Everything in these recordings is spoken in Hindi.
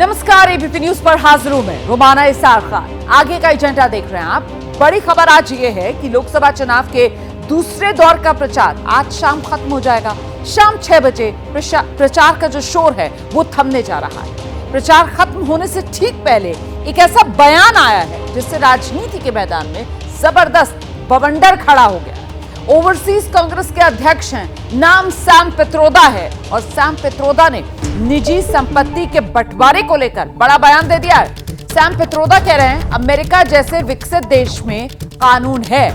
नमस्कार, एबीपी न्यूज पर हाजिर हूं मैं रुमाना इसार खान। आगे का एजेंडा देख रहे हैं आप। बड़ी खबर आज ये है कि लोकसभा चुनाव के दूसरे दौर का प्रचार आज शाम खत्म हो जाएगा। शाम 6 बजे प्रचार का जो शोर है वो थमने जा रहा है। प्रचार खत्म होने से ठीक पहले एक ऐसा बयान आया है जिससे राजनीति के मैदान में जबरदस्त बवंडर खड़ा हो गया। ओवरसीज कांग्रेस के अध्यक्ष हैं, नाम सैम पित्रोदा है और सैम पित्रोदा ने निजी संपत्ति के बंटवारे को लेकर बड़ा बयान दे दिया है। सैम पित्रोदा कह रहे हैं अमेरिका जैसे विकसित देश में कानून है,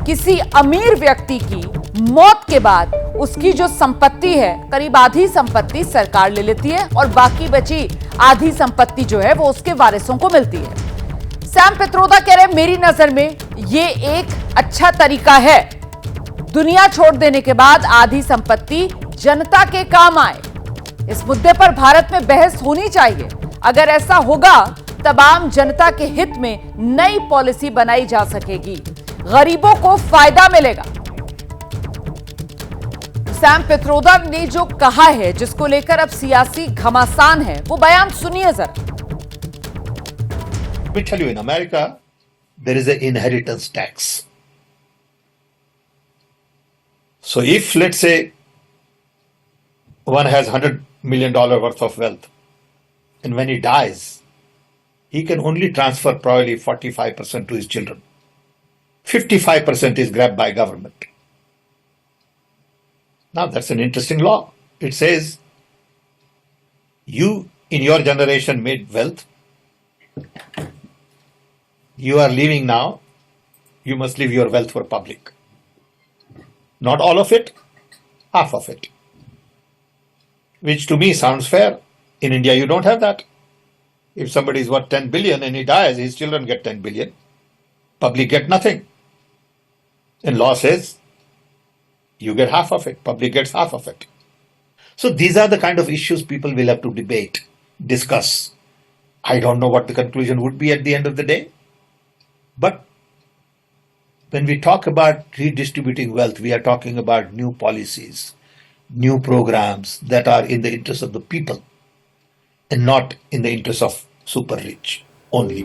किसी अमीर व्यक्ति की मौत के बाद उसकी जो संपत्ति है करीब आधी संपत्ति सरकार ले लेती है और बाकी बची आधी संपत्ति जो है वो उसके वारिसों को मिलती है। सैम पित्रोदा कह रहे हैं मेरी नजर में ये एक अच्छा तरीका है, दुनिया छोड़ देने के बाद आधी संपत्ति जनता के काम आए। इस मुद्दे पर भारत में बहस होनी चाहिए। अगर ऐसा होगा तब आम जनता के हित में नई पॉलिसी बनाई जा सकेगी, गरीबों को फायदा मिलेगा। सैम पित्रोदा ने जो कहा है, जिसको लेकर अब सियासी घमासान है, वो बयान सुनिए जरा। Let me tell you, in America, there is an inheritance tax. So if, let's say, one has $100 million worth of wealth, and when he dies, he can only transfer probably 45% to his children. 55% is grabbed by government. Now, that's an interesting law. It says, you in your generation made wealth, you are leaving now, you must leave your wealth for public. Not all of it, half of it. Which to me sounds fair. In India, you don't have that. If somebody is worth 10 billion and he dies, his children get 10 billion. Public get nothing. And law says, you get half of it, public gets half of it. So these are the kind of issues people will have to debate, discuss. I don't know what the conclusion would be at the end of the day. But when we talk about redistributing wealth, we are talking about new policies, new programs that are in the interest of the people and not in the interest of super rich only.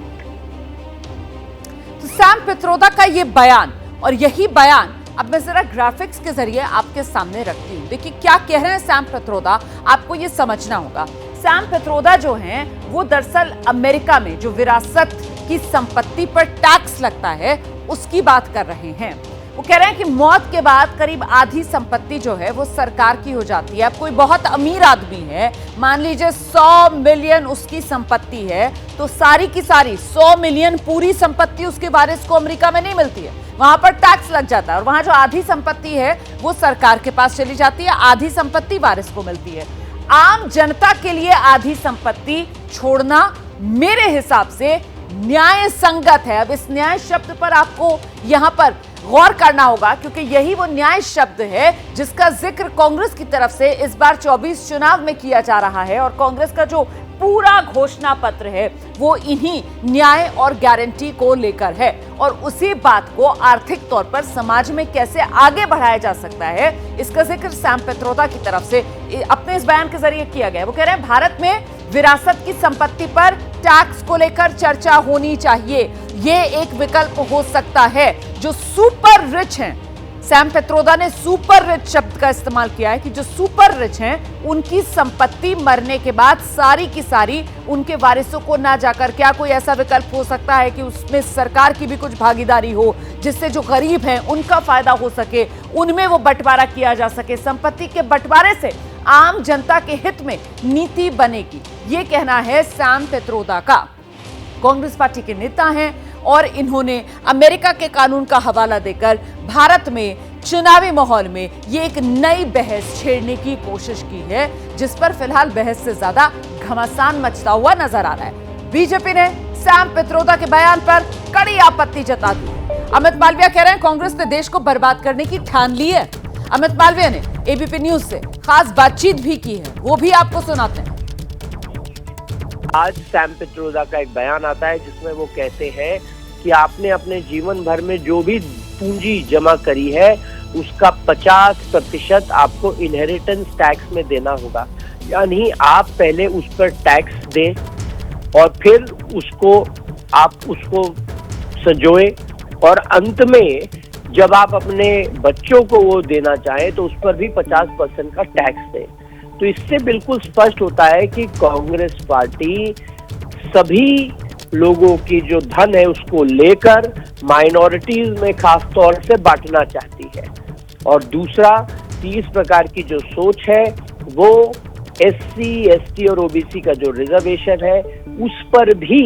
तो सैम पित्रोदा का ये बयान, और यही बयान अब मैं जरा ग्राफिक्स के जरिए आपके सामने रखती हूँ। देखिए क्या कह रहे हैं सैम पित्रोदा, आपको ये समझना होगा। सैम पित्रोदा जो हैं वो दरअसल अमेरिका में जो विरासत की संपत्ति पर टैक्स लगता है उसकी बात कर रहे हैं। वो कह रहे हैं कि मौत के बाद करीब आधी संपत्ति जो है वो सरकार की हो जाती है। अब कोई बहुत अमीर आदमी है, मान लीजिए 100 मिलियन उसकी संपत्ति है, तो सारी की सारी 100 मिलियन पूरी संपत्ति उसके वारिस को अमेरिका में नहीं मिलती है, वहां पर टैक्स लग जाता है और वहां जो आधी संपत्ति है वो सरकार के पास चली जाती है, आधी संपत्ति वारिस को मिलती है। आम जनता के लिए आधी संपत्ति छोड़ना मेरे हिसाब से न्याय संगत है। अब इस न्याय शब्द पर आपको यहां पर गौर करना होगा क्योंकि यही वो न्याय शब्द है जिसका जिक्र कांग्रेस की तरफ से इस बार 24 चुनाव में किया जा रहा है और कांग्रेस का जो पूरा घोषणा पत्र है वो इन्हीं न्याय और गारंटी को लेकर है और उसी बात को आर्थिक तौर पर समाज में कैसे आगे बढ़ाया जा सकता है, इसका जिक्र सैम पित्रोदा की तरफ से अपने इस बयान के जरिए किया गया है। वो कह रहे हैं भारत में विरासत की संपत्ति पर टैक्स को लेकर चर्चा होनी चाहिए, ये एक विकल्प हो सकता है। जो सुपर रिच हैं, सैम पित्रोदा ने सुपर रिच शब्द का इस्तेमाल किया है कि जो सुपर रिच हैं उनकी संपत्ति मरने के बाद सारी की सारी उनके वारिसों को ना जाकर, क्या कोई ऐसा विकल्प हो सकता है कि उसमें सरकार की भी कुछ भागीदारी हो जिससे जो गरीब हैं उनका फायदा हो सके, उनमें वो बंटवारा किया जा सके। संपत्ति के बंटवारे से आम जनता के हित में नीति बनेगी, ये कहना है सैम पित्रोदा का। कांग्रेस पार्टी के नेता हैं और इन्होंने अमेरिका के कानून का हवाला देकर भारत में चुनावी माहौल में ये एक नई बहस छेड़ने की कोशिश की है जिस पर फिलहाल बहस से ज्यादा घमासान मचता हुआ नजर आ रहा है। बीजेपी ने सैम पित्रोदा के बयान पर कड़ी आपत्ति जता दी। अमित मालविया कह रहे हैं कांग्रेस ने देश को बर्बाद करने की ठान ली है। अमित मालविया ने एबीपी न्यूज से खास बातचीत भी की है, वो भी आपको सुनाते हैं। आज सैम पित्रोदा का एक बयान आता है जिसमें वो कहते हैं कि आपने अपने जीवन भर में जो भी पूंजी जमा करी है उसका 50% आपको इनहेरिटेंस टैक्स में देना होगा, यानी आप पहले उस पर टैक्स दें और फिर उसको सजोए, और अंत में जब आप अपने बच्चों को वो देना चाहें तो उस पर भी 50% का टैक्स दें। तो इससे बिल्कुल स्पष्ट होता है कि कांग्रेस पार्टी सभी लोगों की जो धन है उसको लेकर माइनॉरिटीज में खास तौर से बांटना चाहती है। और दूसरा कि इस प्रकार की जो सोच है वो SC, ST और OBC का जो रिजर्वेशन है उस पर भी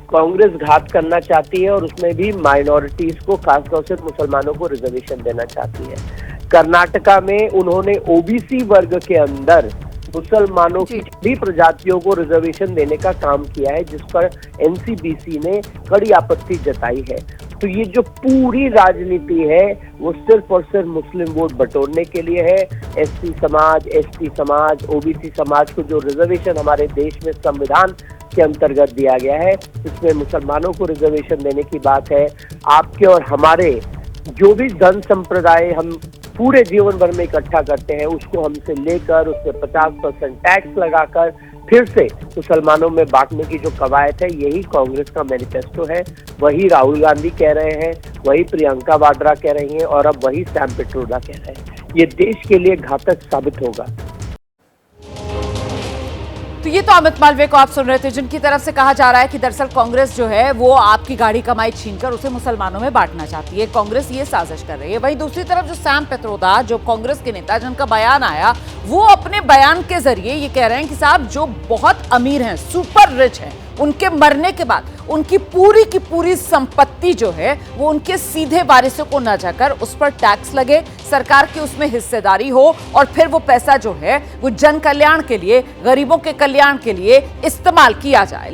कांग्रेस घात करना चाहती है, और उसमें भी माइनॉरिटीज को, खासतौर से मुसलमानों को रिजर्वेशन देना चाहती है। कर्नाटका में उन्होंने OBC वर्ग के अंदर मुसलमानों की भी प्रजातियों को रिजर्वेशन देने का काम किया है, जिस पर NCBC ने कड़ी आपत्ति जताई है। तो ये जो पूरी राजनीति है वो सिर्फ और सिर्फ मुस्लिम वोट बटोरने के लिए है। SC समाज, ST समाज, OBC समाज को जो रिजर्वेशन हमारे देश में संविधान के अंतर्गत दिया गया है, इसमें मुसलमानों को रिजर्वेशन देने की बात है। आपके और हमारे जो भी धन संप्रदाय हम पूरे जीवन भर में इकट्ठा करते हैं उसको हमसे लेकर उससे 50% टैक्स लगाकर फिर से मुसलमानों में बांटने की जो कवायद है, यही कांग्रेस का मैनिफेस्टो है। वही राहुल गांधी कह रहे हैं, वही प्रियंका वाड्रा कह रही हैं, और अब वही सैम पित्रोदा कह रहे हैं। ये देश के लिए घातक साबित होगा। तो ये तो अमित मालवीय को आप सुन रहे थे, जिनकी तरफ से कहा जा रहा है कि दरअसल कांग्रेस जो है वो आपकी गाड़ी कमाई छीनकर उसे मुसलमानों में बांटना चाहती है। कांग्रेस ये साजिश कर रही है। वहीं दूसरी तरफ जो सैम पित्रोदा, जो कांग्रेस के नेता जिनका बयान आया, वो अपने बयान के जरिए ये कह रहे हैं कि साहब जो बहुत अमीर हैं, सुपर रिच हैं, उनके मरने के बाद उनकी पूरी की पूरी संपत्ति जो है वो उनके सीधे वारिसों को न जाकर उस पर टैक्स लगे, सरकार की उसमें हिस्सेदारी हो, और फिर वो पैसा जो है वो जन कल्याण के लिए, गरीबों के कल्याण के लिए इस्तेमाल किया जाए।